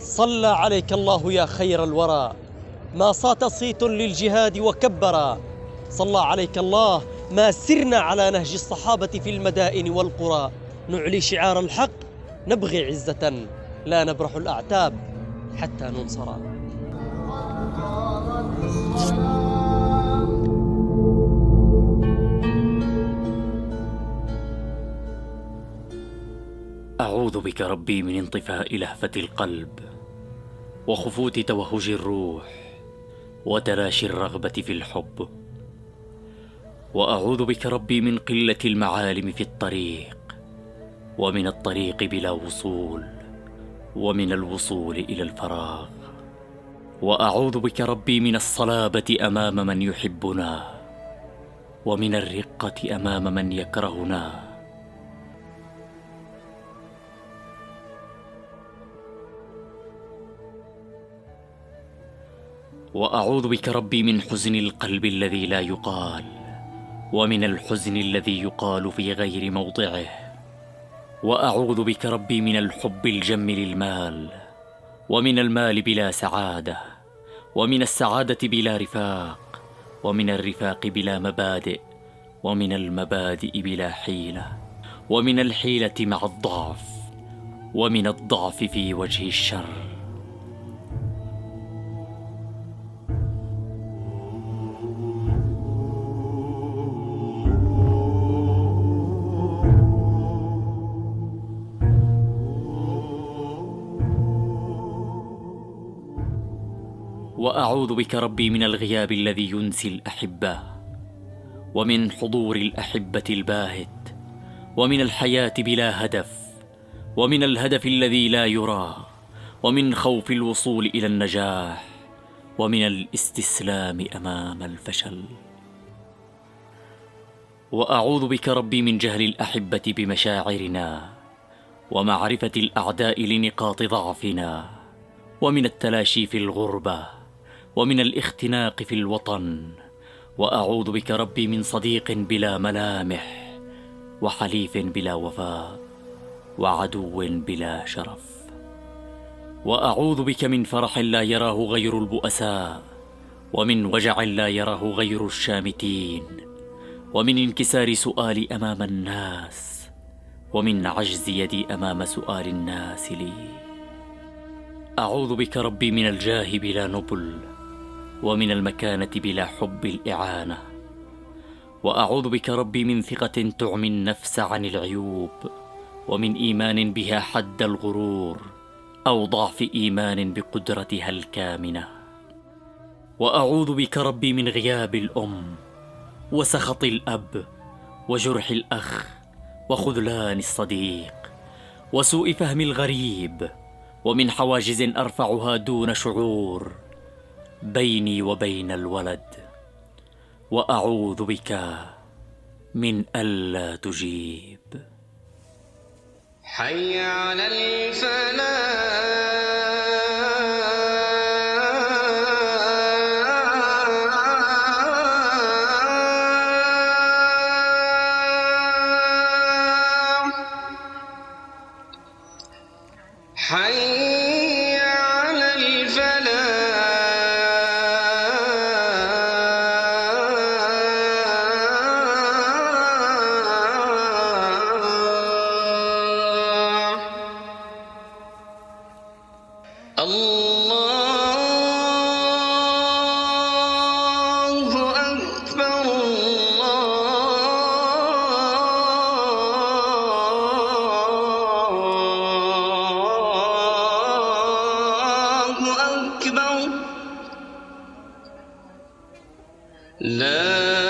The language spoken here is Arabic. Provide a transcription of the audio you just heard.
صلى عليك الله يا خير الورى، ما صات صيت للجهاد وكبرا. صلى عليك الله، ما سرنا على نهج الصحابة في المدائن والقرى. نعلي شعار الحق، نبغي عزة، لا نبرح الأعتاب حتى ننصرا. أعوذ بك ربي من انطفاء لهفة القلب وخفوت توهج الروح وتلاشي الرغبة في الحب. وأعوذ بك ربي من قلة المعالم في الطريق، ومن الطريق بلا وصول، ومن الوصول إلى الفراغ. وأعوذ بك ربي من الصلابة أمام من يحبنا، ومن الرقة أمام من يكرهنا. وأعوذ بك ربي من حزن القلب الذي لا يقال، ومن الحزن الذي يقال في غير موضعه. وأعوذ بك ربي من الحب الجم للمال، ومن المال بلا سعادة، ومن السعادة بلا رفاق، ومن الرفاق بلا مبادئ، ومن المبادئ بلا حيلة، ومن الحيلة مع الضعف، ومن الضعف في وجه الشر. وأعوذ بك ربي من الغياب الذي ينسي الأحبة، ومن حضور الأحبة الباهت، ومن الحياة بلا هدف، ومن الهدف الذي لا يرى، ومن خوف الوصول إلى النجاح، ومن الاستسلام أمام الفشل. وأعوذ بك ربي من جهل الأحبة بمشاعرنا، ومعرفة الأعداء لنقاط ضعفنا، ومن التلاشي في الغربة، ومن الاختناق في الوطن. وأعوذ بك ربي من صديق بلا ملامح، وحليف بلا وفاء، وعدو بلا شرف. وأعوذ بك من فرح لا يراه غير البؤساء، ومن وجع لا يراه غير الشامتين، ومن انكسار سؤالي أمام الناس، ومن عجز يدي أمام سؤال الناس لي. أعوذ بك ربي من الجاه بلا نبل، ومن المكانة بلا حب الإعانة. وأعوذ بك ربي من ثقة تعمي النفس عن العيوب، ومن إيمان بها حد الغرور، أو ضعف إيمان بقدرتها الكامنة. وأعوذ بك ربي من غياب الأم، وسخط الأب، وجرح الأخ، وخذلان الصديق، وسوء فهم الغريب، ومن حواجز أرفعها دون شعور بيني وبين الولد. وأعوذ بك من ألا تجيب. حي على الفلاح. حي على الفلاح. الله أكبر. الله أكبر. لا